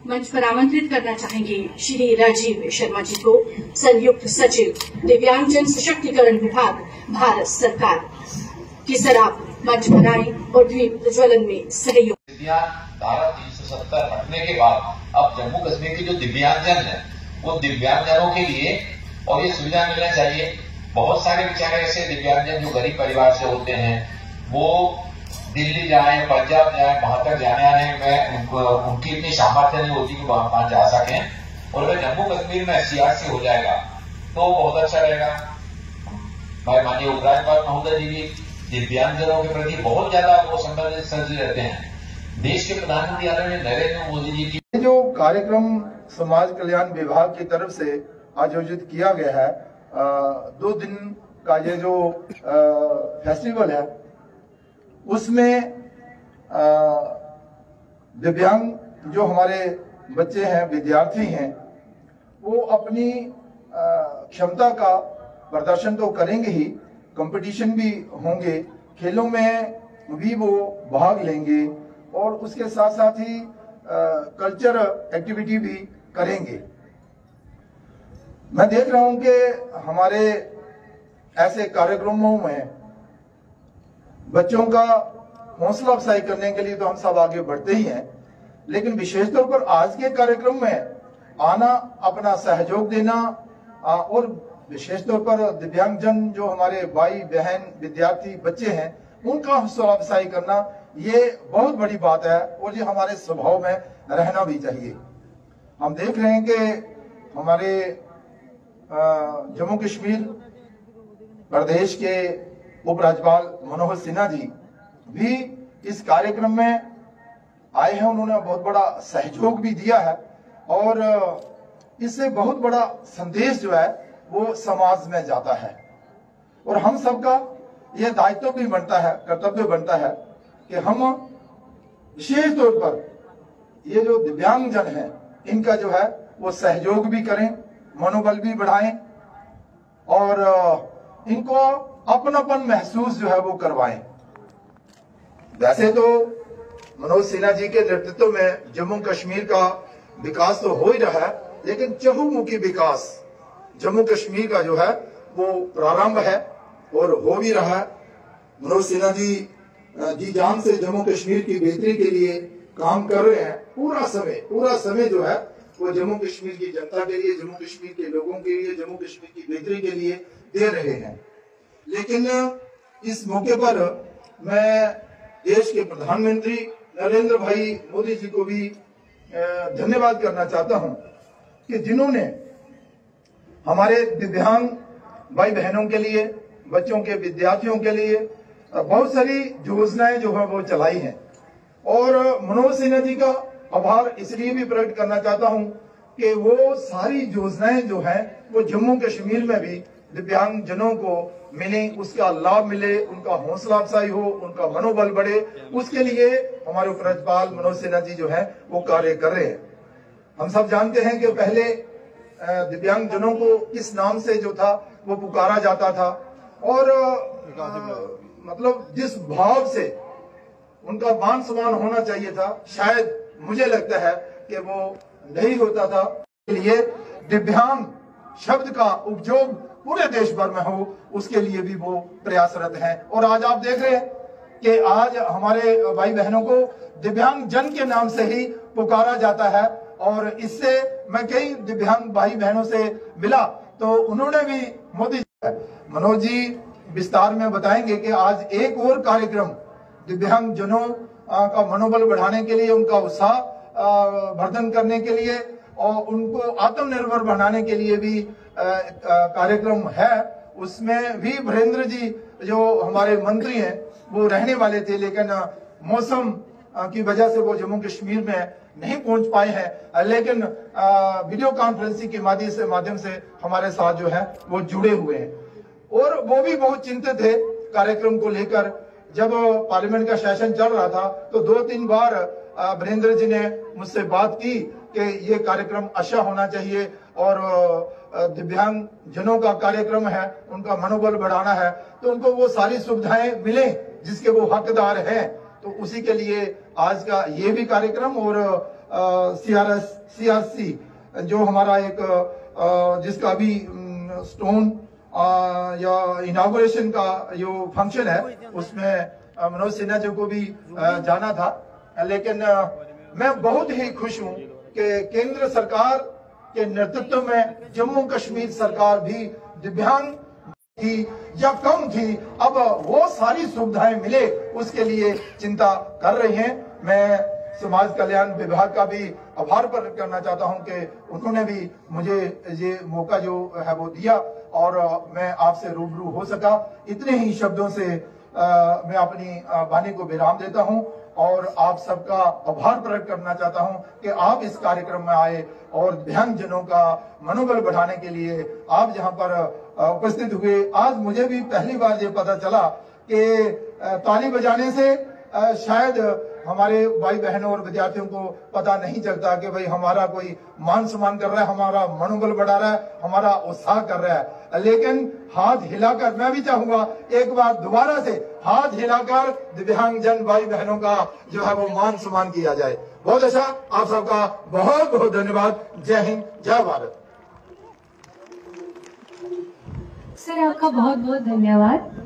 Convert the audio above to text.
मंच पर आमंत्रित करना चाहेंगे श्री राजीव शर्मा जी को, संयुक्त सचिव दिव्यांगजन सशक्तिकरण विभाग, भारत सरकार, कि सर आप मंच पर आए और द्वीप प्रज्वलन में सहयोग। धारा 370 हटने के बाद अब जम्मू कश्मीर के जो दिव्यांगजन है वो दिव्यांगजनों के लिए और ये सुविधा मिलना चाहिए। बहुत सारे बेचारे ऐसे दिव्यांगजन जो गरीब परिवार से होते हैं, वो दिल्ली जाए, पंजाब जाए, वहां तक जाने आने में उनकी इतनी सामर्थ्य नहीं होती कि वहां जा सकें। और अगर जम्मू कश्मीर में SCRC हो जाएगा तो बहुत अच्छा रहेगा। हमारे माननीय उपराज्यपाल महोदय जी भी दिव्यांगजनों के प्रति बहुत ज्यादा वो संबंधित सजग रहते हैं। देश के प्रधानमंत्री आदरणीय नरेंद्र मोदी जी की जो कार्यक्रम समाज कल्याण विभाग की तरफ से आयोजित किया गया है, 2 दिन का ये जो फेस्टिवल है, उसमें दिव्यांग जो हमारे बच्चे हैं, विद्यार्थी हैं, वो अपनी क्षमता का प्रदर्शन तो करेंगे ही, कंपटीशन भी होंगे, खेलों में भी वो भाग लेंगे और उसके साथ साथ ही कल्चर एक्टिविटी भी करेंगे। मैं देख रहा हूं कि हमारे ऐसे कार्यक्रमों में बच्चों का हौसला अफजाई करने के लिए तो हम सब आगे बढ़ते ही हैं, लेकिन विशेष तौर पर आज के कार्यक्रम में आना, अपना सहयोग देना और विशेष तौर पर दिव्यांगजन जो हमारे भाई बहन विद्यार्थी बच्चे हैं, उनका हौसला अफजाई करना, ये बहुत बड़ी बात है और ये हमारे स्वभाव में रहना भी चाहिए। हम देख रहे हैं कि हमारे जम्मू कश्मीर प्रदेश के उपराज्यपाल मनोहर सिन्हा जी भी इस कार्यक्रम में आए हैं। उन्होंने बहुत बड़ा सहयोग भी दिया है और इससे बहुत बड़ा संदेश जो है वो समाज में जाता है और हम सबका यह दायित्व भी बनता है, कर्तव्य बनता है कि हम विशेष तौर पर ये जो दिव्यांगजन हैं, इनका जो है वो सहयोग भी करें, मनोबल भी बढ़ाएं और इनको अपनापन महसूस जो है वो करवाएं। वैसे तो मनोज सिन्हा जी के नेतृत्व में जम्मू कश्मीर का विकास तो हो ही रहा है, लेकिन चहुमुखी विकास जम्मू कश्मीर का जो है वो प्रारंभ है और हो भी रहा है। मनोज सिन्हा जी जान से जम्मू कश्मीर की बेहतरी के लिए काम कर रहे हैं। पूरा समय जो है वो जम्मू कश्मीर की जनता के लिए, जम्मू कश्मीर के लोगों के लिए, जम्मू कश्मीर की बेहतरी के लिए दे रहे हैं। लेकिन इस मौके पर मैं देश के प्रधानमंत्री नरेंद्र भाई मोदी जी को भी धन्यवाद करना चाहता हूं कि जिन्होंने हमारे दिव्यांग भाई बहनों के लिए, बच्चों के, विद्यार्थियों के लिए बहुत सारी योजनाएं जो है वो चलाई हैं। और मनोज सिन्हा जी का आभार इसलिए भी प्रकट करना चाहता हूं कि वो सारी योजनाएं जो हैं वो जम्मू कश्मीर में भी दिव्यांग जनों को मिले, उसका लाभ मिले, उनका हौसला अफजाई हो, उनका मनोबल बढ़े, उसके लिए हमारे उपराज्यपाल मनोज सिन्हा जी जो है वो कार्य कर रहे हैं। हम सब जानते हैं कि पहले दिव्यांग जनों को किस नाम से जो था वो पुकारा जाता था और मतलब जिस भाव से उनका मान सम्मान होना चाहिए था, शायद मुझे लगता है कि वो नहीं होता था। इसलिए दिव्यांग शब्द का उपयोग पूरे देश भर में हो, उसके लिए भी वो प्रयासरत हैं। और आज आप देख रहे हैं कि आज हमारे भाई बहनों को दिव्यांग जन के नाम से ही पुकारा जाता है और इससे मैं कई दिव्यांग भाई बहनों से मिला तो उन्होंने भी मोदी मनोज जी विस्तार में बताएंगे कि आज एक और कार्यक्रम दिव्यांग जनों का मनोबल बढ़ाने के लिए, उनका उत्साह वर्धन करने के लिए और उनको आत्मनिर्भर बनाने के लिए भी कार्यक्रम है। उसमें भी वीरेंद्र जी जो हमारे मंत्री हैं वो रहने वाले थे, लेकिन मौसम की वजह से वो जम्मू कश्मीर में नहीं पहुंच पाए हैं, लेकिन वीडियो कॉन्फ्रेंसिंग के माध्यम से हमारे साथ जो है वो जुड़े हुए हैं और वो भी बहुत चिंतित थे कार्यक्रम को लेकर। जब पार्लियामेंट का सेशन चल रहा था तो 2-3 बार वीरेंद्र जी ने मुझसे बात की कि ये कार्यक्रम अच्छा होना चाहिए और दिव्यांग जनों का कार्यक्रम है, उनका मनोबल बढ़ाना है तो उनको वो सारी सुविधाएं मिले जिसके वो हकदार हैं। तो उसी के लिए आज का ये भी कार्यक्रम और CRS CRC जो हमारा एक जिसका अभी स्टोन या इनॉग्रेशन का जो फंक्शन है उसमें मनोज सिन्हा जी को भी जाना था, लेकिन मैं बहुत ही खुश हूं कि केंद्र सरकार के नेतृत्व में जम्मू कश्मीर सरकार भी दिव्यांग थी या कम थी, अब वो सारी सुविधाएं मिले उसके लिए चिंता कर रही हैं। मैं समाज कल्याण विभाग का भी आभार प्रकट करना चाहता हूं कि उन्होंने भी मुझे ये मौका जो है वो दिया और मैं आपसे रूबरू हो सका। इतने ही शब्दों से मैं अपनी वाणी को विराम देता हूं और आप सबका आभार प्रकट करना चाहता हूं कि आप इस कार्यक्रम में आए और दिव्यांगजनों का मनोबल बढ़ाने के लिए आप जहां पर उपस्थित हुए। आज मुझे भी पहली बार ये पता चला कि ताली बजाने से शायद हमारे भाई बहनों और विद्यार्थियों को पता नहीं चलता कि भाई हमारा कोई मान सम्मान कर रहा है, हमारा मनोबल बढ़ा रहा है, हमारा उत्साह कर रहा है। लेकिन हाथ हिलाकर, मैं भी चाहूंगा एक बार दोबारा से हाथ हिलाकर दिव्यांगजन भाई बहनों का जो है वो मान सम्मान किया जाए। बहुत अच्छा, आप सबका बहुत बहुत धन्यवाद। जय हिंद, जय भारत। सर आपका बहुत बहुत धन्यवाद।